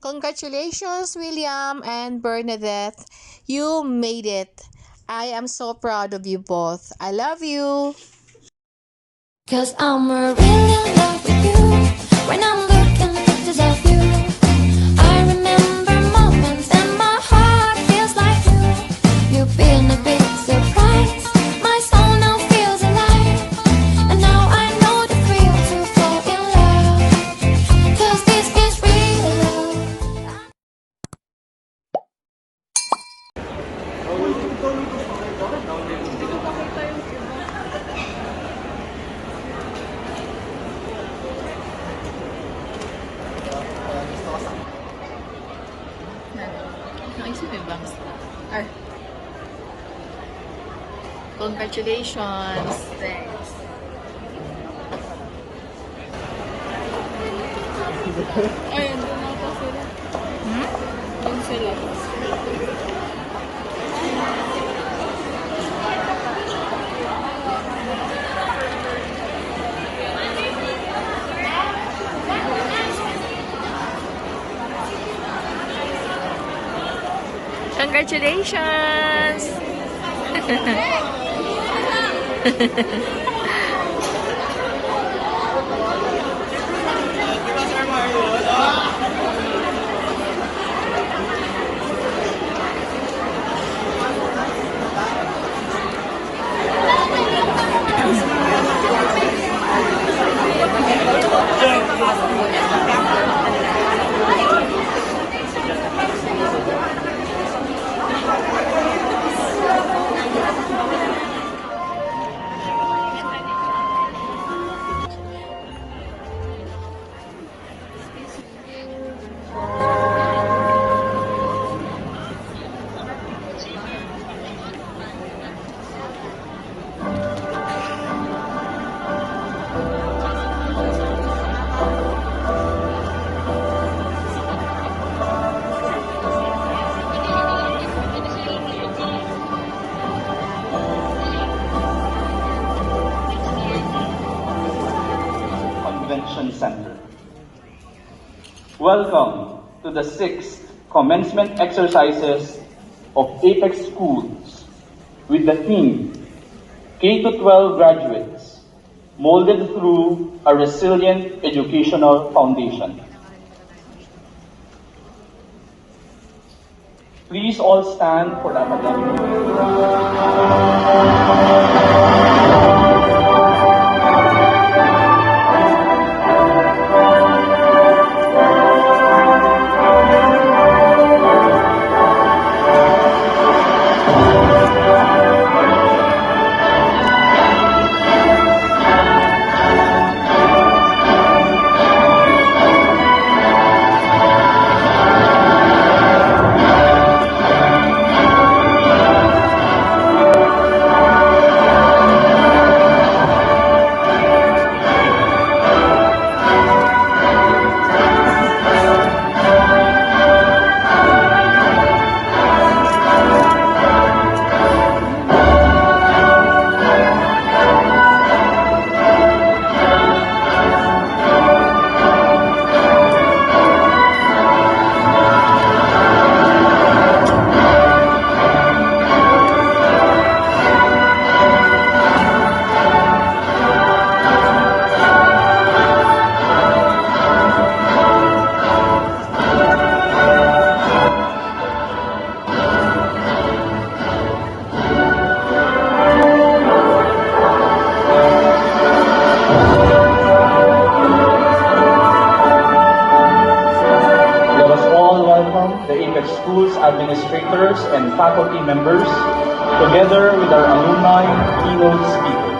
Congratulations, William and Bernadette. You made it. I am so proud of you both. I love you. Cause I'm really in love with you. When I'm looking at pictures of you, I remember moments and my heart feels like you. You've been a big surprise. My soul now feels alive. And now I know the thrill to fall in love. Cause this is real love. Congratulations. Thanks. Ayun, doon ata sila. Doon sila. Congratulations. Convention Center. Welcome to the 6th commencement exercises of Apex Schools with the theme K-12 graduates molded through a resilient educational foundation. Please all stand for the academic. Schools administrators and faculty members, together with our alumni keynote speaker.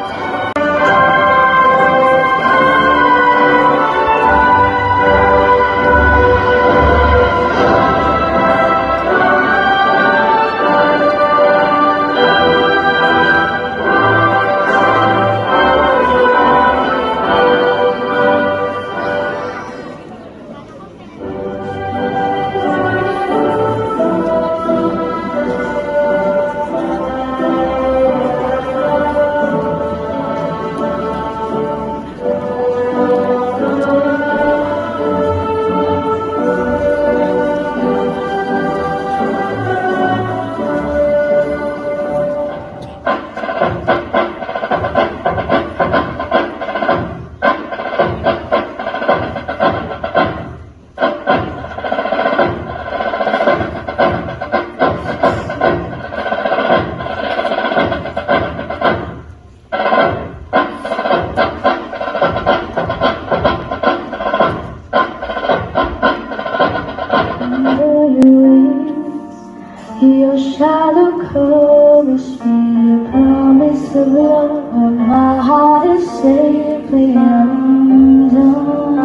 a shadow covers me, a promise of love. My heart is safely undone.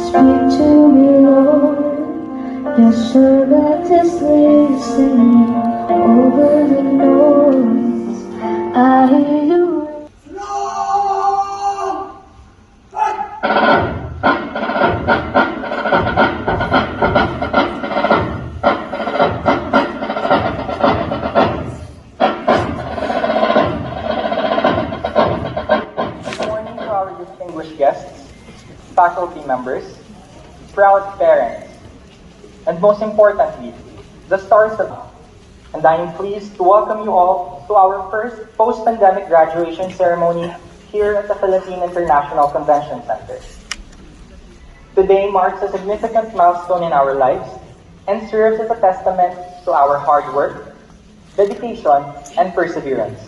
Speak to me, Lord. Your servant is listening over the noise. I hear you. Distinguished guests, faculty members, proud parents, and most importantly, the stars of. And I am pleased to welcome you all to our first post-pandemic graduation ceremony here at the Philippine International Convention Center. Today marks a significant milestone in our lives and serves as a testament to our hard work, dedication, and perseverance.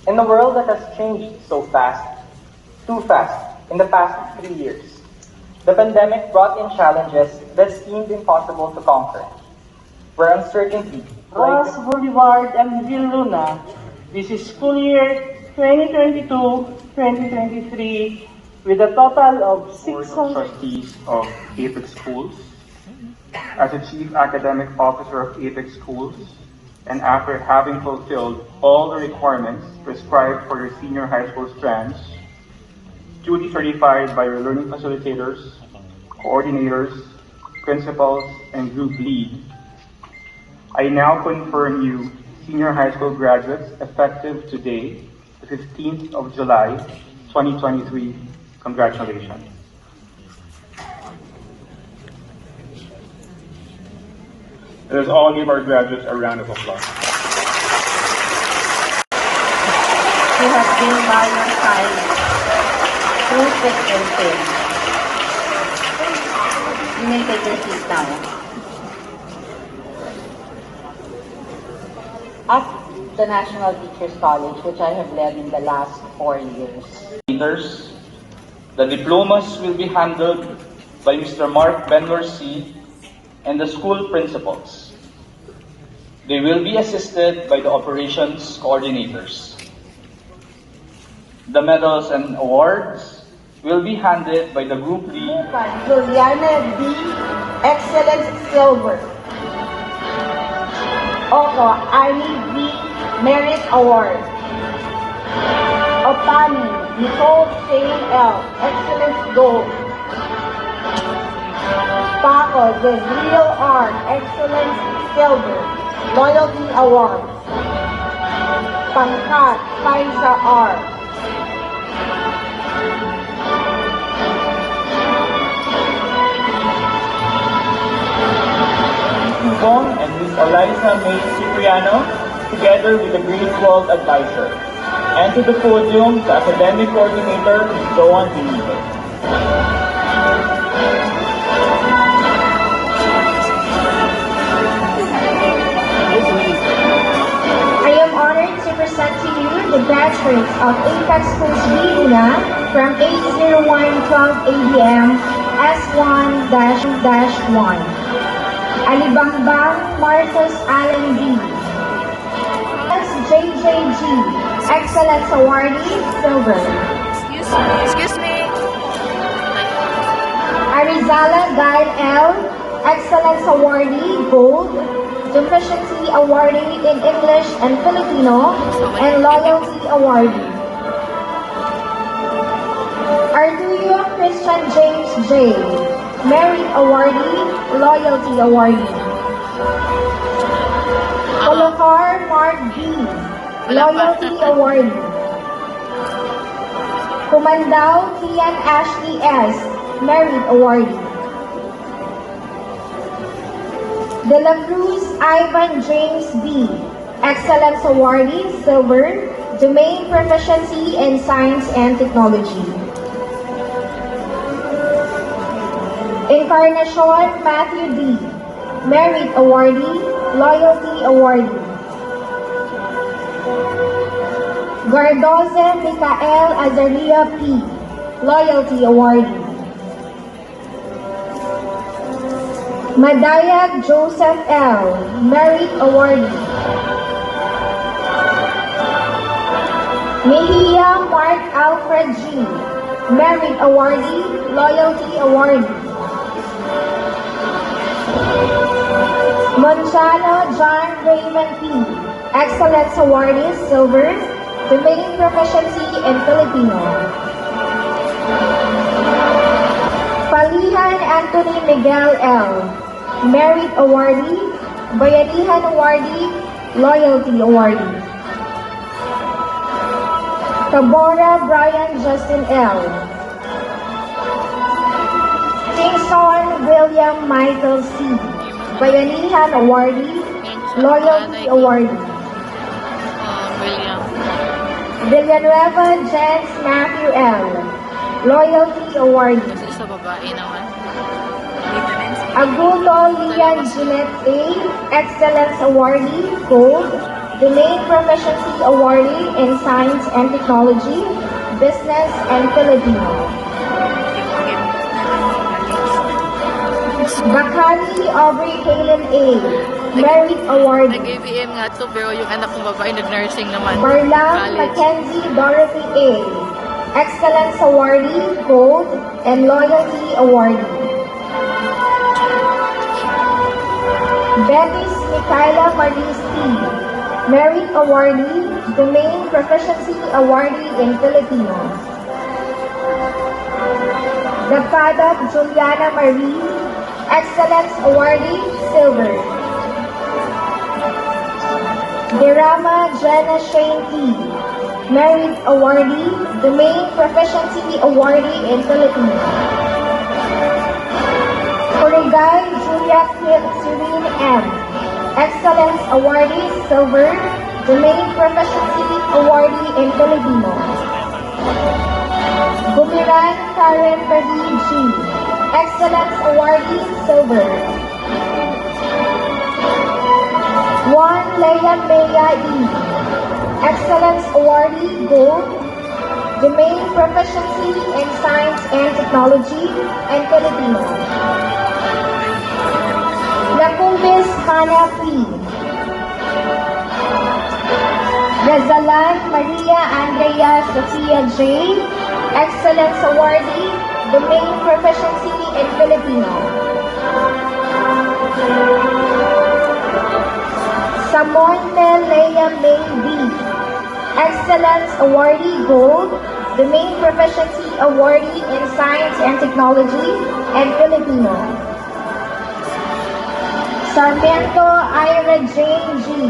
In a world that has changed so fast, too fast, in the past 3 years, the pandemic brought in challenges that seemed impossible to conquer. Where uncertainty Ross Boulevard and Ville Luna. This is school year 2022-2023 with a total of Board of 600. Trustees of Apex Schools. As the Chief Academic Officer of Apex Schools, and after having fulfilled all the requirements prescribed for your senior high school strands, duly certified by your learning facilitators, coordinators, principals, and group lead, I now confirm you senior high school graduates effective today, the 15th of July, 2023. Congratulations. Let us all give our graduates a round of applause. Who has been by your side through thick and thin. You may take your seat now. At the National Teachers College, which I have led in the last 4 years. leaders. The diplomas will be handled by Mr. Mark Benlorsi and the school principals. They will be assisted by the operations coordinators. The medals and awards will be handed by the group lead. Juliana D. Excellence Silver. Oko Arnie V. Merit Award. Otani Nicole Shane L. Excellence Gold. Paco Gabriel R. Excellence Silver. Loyalty Award. Pangkat Paisa R. Bong and Ms. Eliza May Cipriano, together with the Green World Advisor. And to the podium, the academic coordinator, Ms. Joan Benitez. I am honored to present to you the graduates of Apex Schools Viluna from 80112 ABM S1-1. Alibambang Marcos Allen D. SJJG, Excellence Awardee, Silver. Excuse me. Arizala Guide L, Excellence Awardee, Gold. Deficiency Awardee in English and Filipino, and Loyalty Awardee. Artuyo Christian James J, Merit Awardee, Loyalty Awardee. Colocar Mark B, Loyalty Awardee. Kumandao Kian Ashley S, Merit Awardee. De La Cruz Ivan James B, Excellence Awardee, Silver, Domain Proficiency in Science and Technology. Encarnacion Matthew D, Merit Awardee, Loyalty Awardee. Gardoze Micael Azaria P, Loyalty Awardee. Madayag Joseph L., Merit Awardee. Mejia Mark Alfred G., Merit Awardee, Loyalty Awardee. Monchano John Raymond P., Excellence Awardee, Silver, Domain Proficiency in Filipino. Palihan Anthony Miguel L., Merit Awardee, Bayanihan Awardee, Loyalty Awardee. Tabora Brian Justin L., Kingston William Michael C., Bayanihan Awardee, Loyalty Awardee. William. Villanueva Jens Matthew L., Loyalty Awardee. Kasi sa babae naman. Aguto Lian Jeanette A., Excellence Awardee, Gold, Domain Proficiency Awardee in Science and Technology, Business and Filipino. Bakani Aubrey Kaylin A., Merit Awardee. Nag-ABM nga to, pero yung anak kong babae nag-nursing naman. Barlang College. Mackenzie Dorothy A., Excellence Awardee, Gold, and Loyalty Awardee. Betis Micaela Maris T., Merit Awardee, Domain Proficiency Awardee in Filipino. Dapadat Juliana Marie, Excellence Awardee, Silver. Derama Jenna Shane T., Merit Awardee, Domain Proficiency Awardee in Filipino. Corigay Julia Serene M., Excellence Awardee, Silver, Domain Proficiency Awardee in Filipino. Bumiran Karen Marie G., Excellence Awardee, Silver. Juan Leia Mea E., Excellence Awardee, Gold, Domain Proficiency in Science and Technology, and Filipino. Lacumbis Hana P., Rezalan Maria Andrea Sofia J., Excellence Awardee, Domain Proficiency in Filipino. Samonte Leia May B., Excellence Awardee, Gold, Domain Proficiency Awardee in Science and Technology, and Filipino. Sarmiento Ira Jane G.,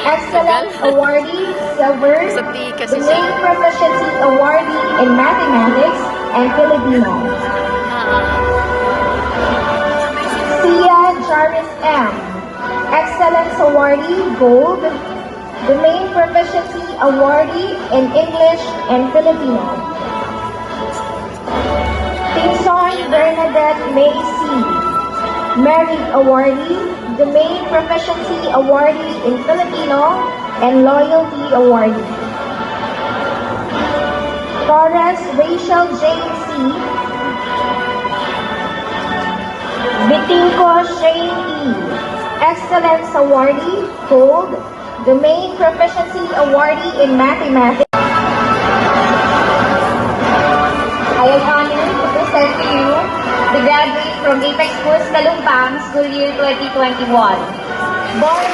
Excellence Awardee, Silver, Sa T kasi Domain Proficiency Awardee in Mathematics and Filipino. Sia Jaris M., Excellence Awardee, Gold, Domain Proficiency Awardee in English and Filipino. Tinson Bernadette May C., Merit Awardee, Domain Proficiency Awardee in Filipino, and Loyalty Awardee. Torres Rachel Jane C., Vitinco Shane E., Excellence Awardee, Gold, Domain Proficiency Awardee in Mathematics. I am honored to present to you the graduate from Apex Schools Kalumpang, school year 2021. Born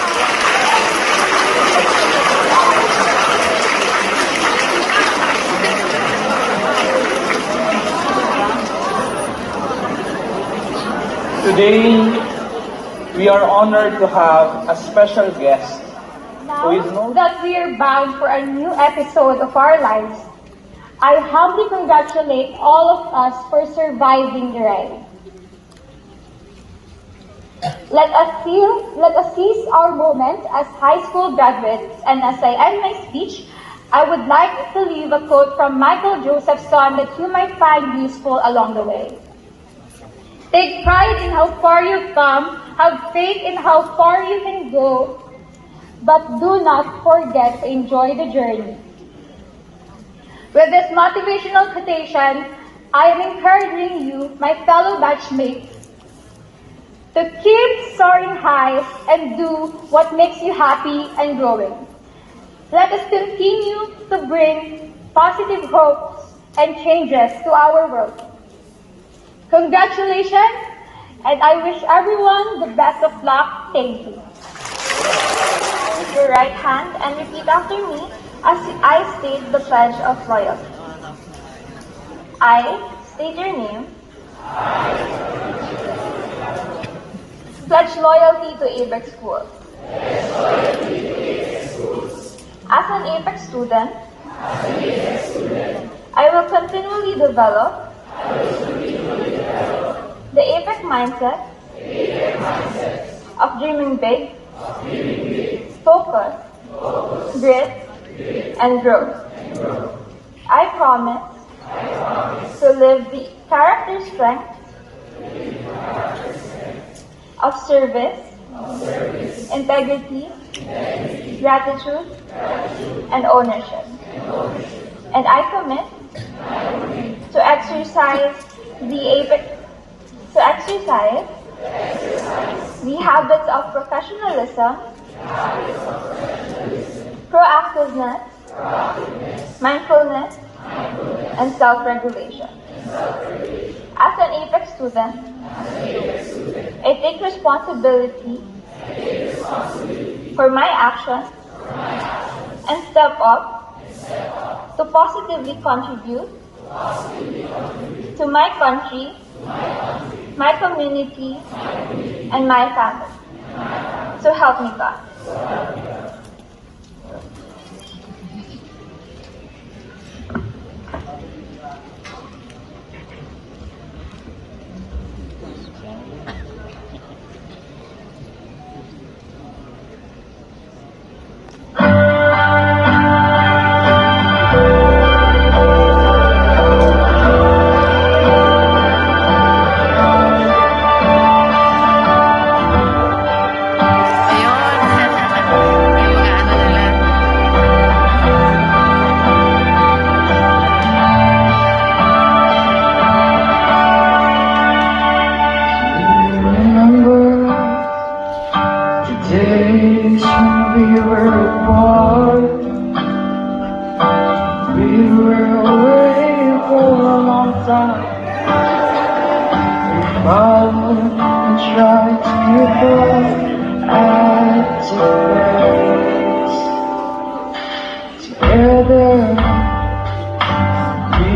Today, we are honored to have a special guest who is known. that we are bound for a new episode of our lives, I humbly congratulate all of us for surviving the ride. Let us seize our moment as high school graduates, and as I end my speech, I would like to leave a quote from Michael Josephson that you might find useful along the way. Take pride in how far you've come, have faith in how far you can go, but do not forget to enjoy the journey. With this motivational quotation, I am encouraging you, my fellow batchmates, to keep soaring high and do what makes you happy and growing. Let us continue to bring positive hopes and changes to our world. Congratulations, and I wish everyone the best of luck. Thank you. Raise your right hand and repeat after me as I state the Pledge of Loyalty. I state your name. Pledge loyalty to ABEX School. As an ABEX student, I will continually develop the ABEX mindset of dreaming big, focus, grit, and growth. I promise to live the character strength of service, integrity, gratitude, and ownership. And I commit to exercise the habits of professionalism, proactiveness, mindfulness, and self-regulation. As an ABEX student, I take responsibility for my actions and step up to positively contribute to my country, my community, and my family. So help me God. Days when we were apart, we were away for a long time. We followed and tried to keep up at the pace. Together, we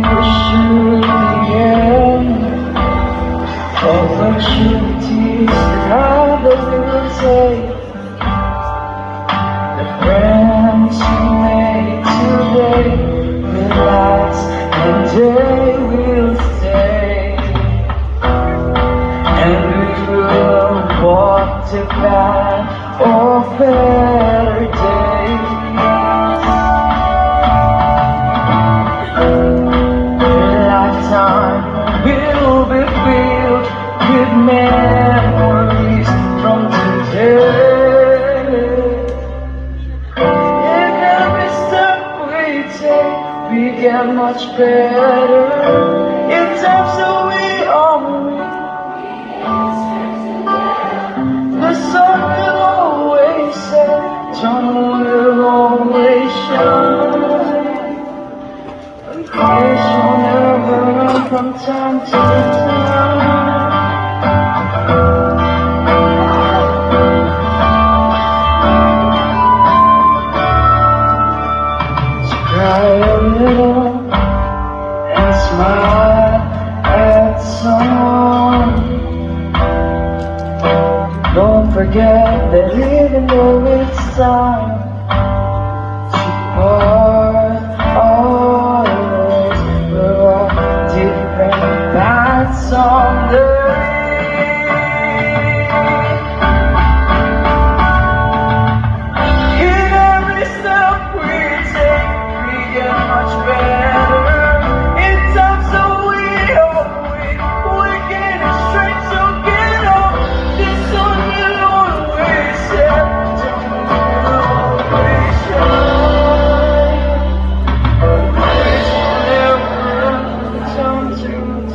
pursued the end. Opportunities that we will take. The friends we made today will last and they will stay. And we will walk the path of better days. A lifetime will be filled with memories from today. In every step we take, we get much better. In times that we are weak, the sun will always set, John will always shine. Grace will never run from time to time. Cry a little and smile at someone. Don't forget that even though it's time to part our ways, we're all different paths someday. In every step we take, we get much better. In times that we are weak, we're getting strength, so get up. The sun will always set, John will always shine. Grace will never run from time to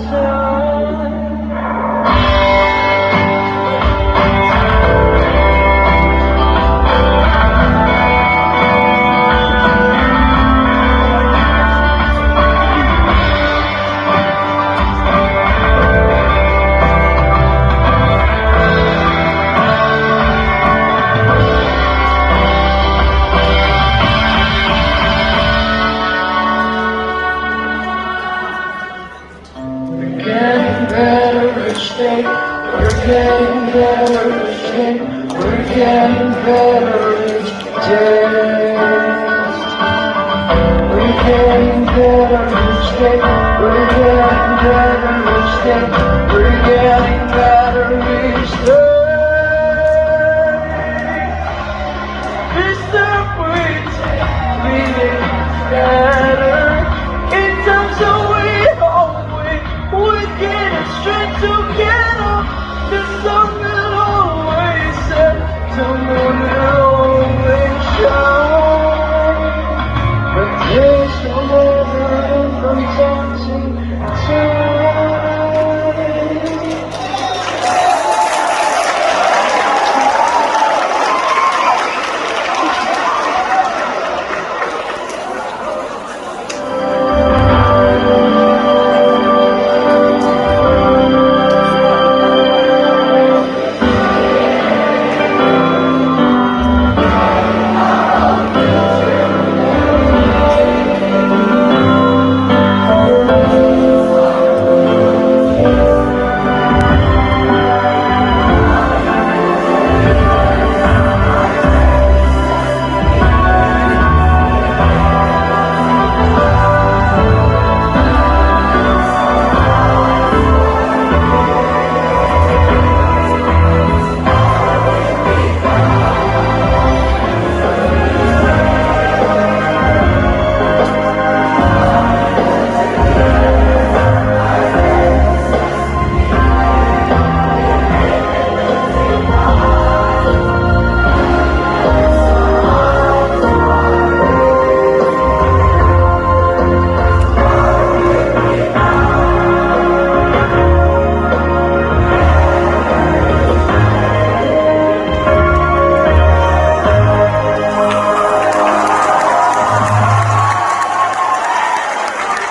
time. day. We're getting better each day. We're getting better each day. We're getting better each day. We're getting better each day. We're getting better each day. This step we take, we get better. In terms of we always, we're getting straight together. The sun will always set, the moon will always shine. But there's no other from touching to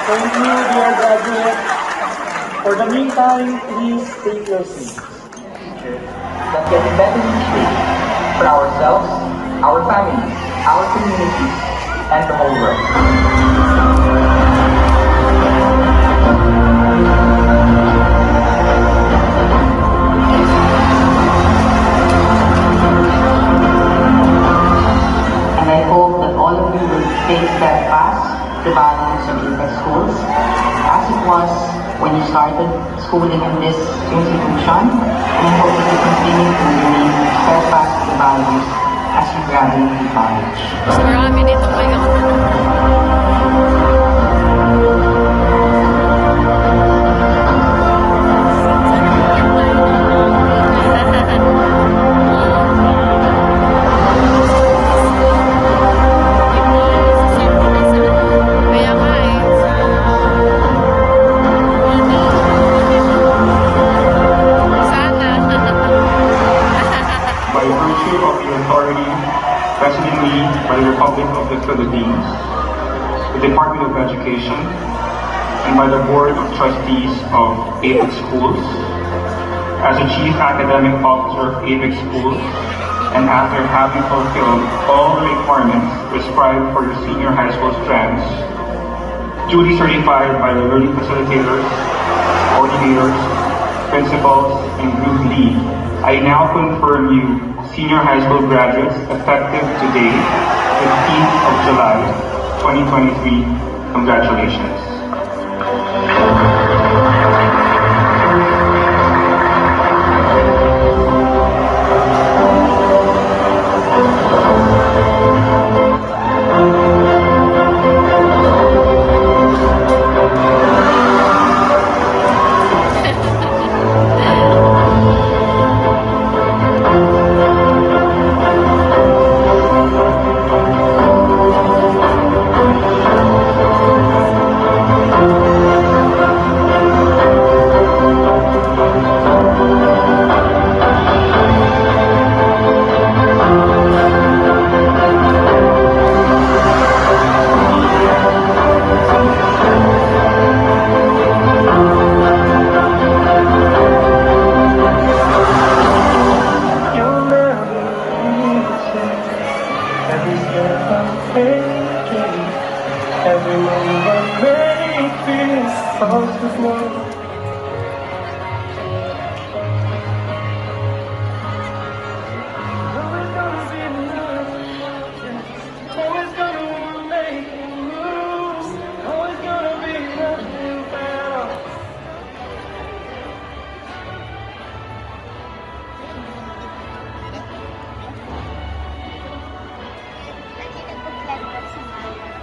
thank you, dear graduates. For the meantime, please take your seats. That getting better each day for ourselves, our families, our communities, and the whole world. And I hope that all of you will stay steadfast to the values of Apex Schools, as it was when you started schooling in this institution, and I hope that you continue to remain steadfast to the values as you graduate from college. Mas marami dito kayo. Kaya nga eh. Sana. By virtue of the authority vested in me by the Republic of the Philippines, the Department of Education, and by the Board of Trustees of Apex Schools, as the Chief Academic Officer of Apex Schools, and after having fulfilled all the requirements prescribed for your senior high school strands, duly certified by the learning facilitators, coordinators, principals, and group lead, I now confirm you senior high school graduates effective today, 15th of July, 2023. Congratulations.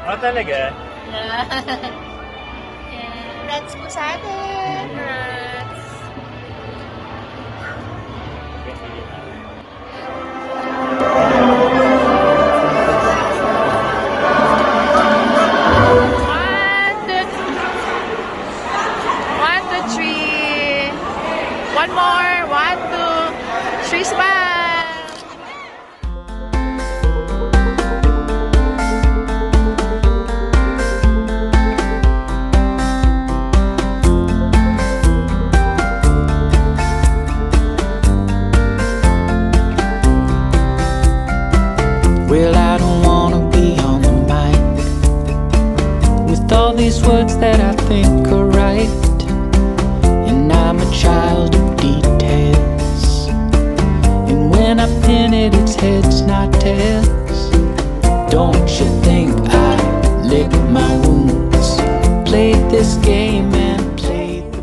Oh, talaga? Congrats po sa atin. One, two, three. One more. 1, 2, 3, smile. Well, I don't wanna be on the mic with all these words that I think are right. And I'm a child of details. And when I pin it, it's heads, not tails. Don't you think I lick my wounds? Played this game and played the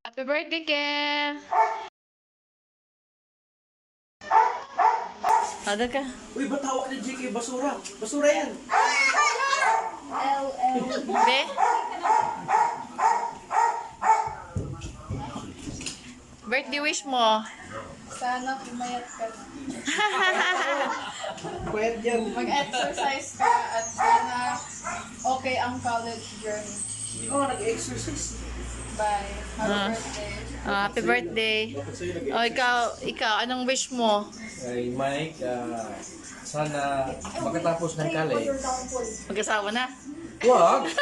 Happy birthday, Ken. Ada ka? Uy, ba't hawak ni JK basura? Basura yan! Be? Birthday wish mo. Sana pumayat ka na. Quiet yan. Mag-exercise ka at sana okay ang college journey. Hindi ko nga nag-exercise. Bye. Happy birthday. Happy birthday. Oh, ikaw, anong wish mo? Kay Mike, sana makatapos ng college. Mag-asawa na? Wag!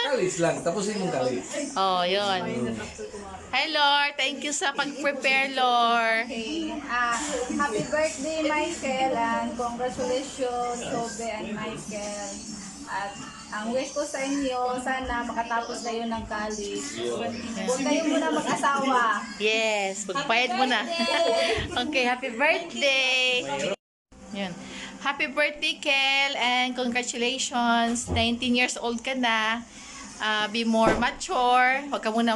College lang, tapusin mong college. Oh, yun. Hi, Lord. Thank you sa pag-prepare, Lord. Okay. Happy birthday, Michael, and congratulations, Tobe and Michael. At ang wish ko sa inyo, sana makatapos kayo ng college. Huwag kayo muna mag-asawa. Yes, magpayad mo na. Okay, happy birthday. Yun. Happy birthday, Kel, and congratulations. 19 years old ka na. Be more mature. Huwag ka muna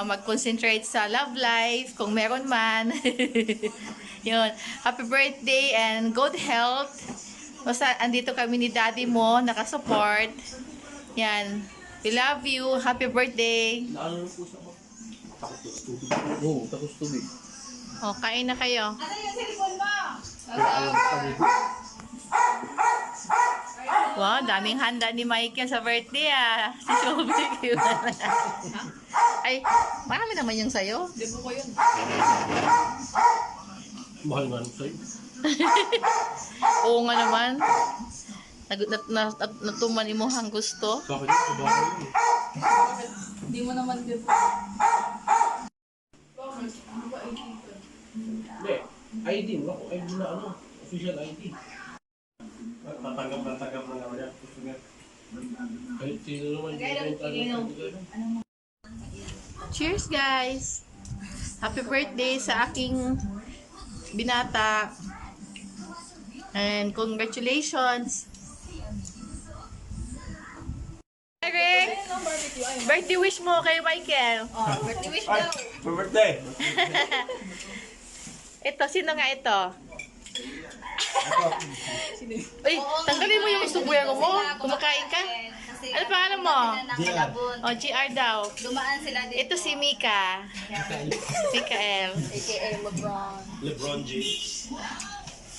mag-concentrate sa love life, kung meron man. Yun. Happy birthday and good health. Basta andito kami ni daddy mo, nakasupport. Yan. We love you. Happy birthday. Oo, tapos tubig. O, kain na kayo. Wow, daming handa ni Mike yan sa birthday ah. Si Chubby. Ay, marami naman yung sayo. Libo ko yun. Mahal nga sa'yo. Oo nga naman. Natuman mo hang gusto. Bakit? Bakit? Hindi mo naman libo. Hindi. ID mo ako. ID na ano. Official ID. Tatanggap na naman yan. Gusto nga. Kahit sino naman. Cheers guys! Happy birthday sa aking binata. And congratulations! Eric! Birthday wish mo kay Michael. Birthday wish daw. Birthday! Ito, sino nga ito? Uy, tanggalin mo yung subuyan mo. Kumakain ka? Ano pangalan mo? O, GR daw. Dumaan sila dito. Ito si Mika. Mikael. AKA LeBron. LeBron James.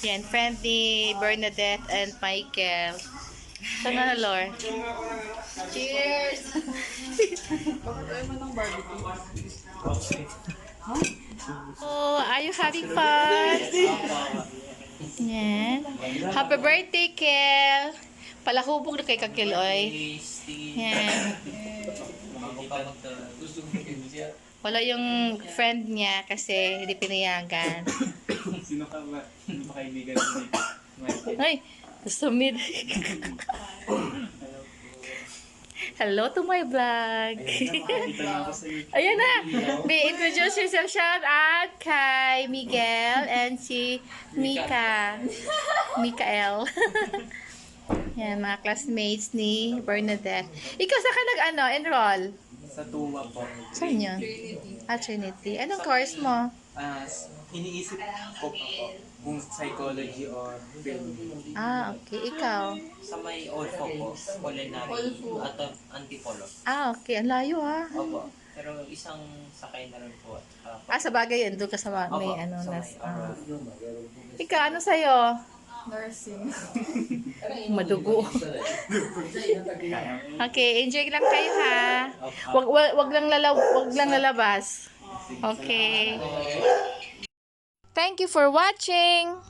Yan, friend ni Bernadette and Michael. Sana na, Lord. Cheers! Oh, are you having fun? Yan. Happy birthday, Kel. Palahubog na kay Kakiloy. Yan. Wala yung friend niya kasi hindi pinayagan. Sino ka ba? Sino ba kaibigan mo? Ay, gusto mo. Hello to my vlog. Ayan na. May introduce yourself. Shout out kay Miguel and si Mika. Mikael. Yan, mga classmates ni Bernadette. Ikaw saan ka enroll? Sa Tuma po. Saan yun? Trinity. Anong course mo? Iniisip ko pa po kung psychology or film. Okay. Ikaw? Sa may OLFO po, culinary at antipolo. Okay. Ang layo Opo. Pero isang sakay na rin po. Sa bagay yun. Doon ka sa may Opo, sa may Ikaw, ano sa'yo? Nursing. Madugo. Okay, enjoy lang kayo ha. Wag lang lalabas. Okay. Thank you for watching.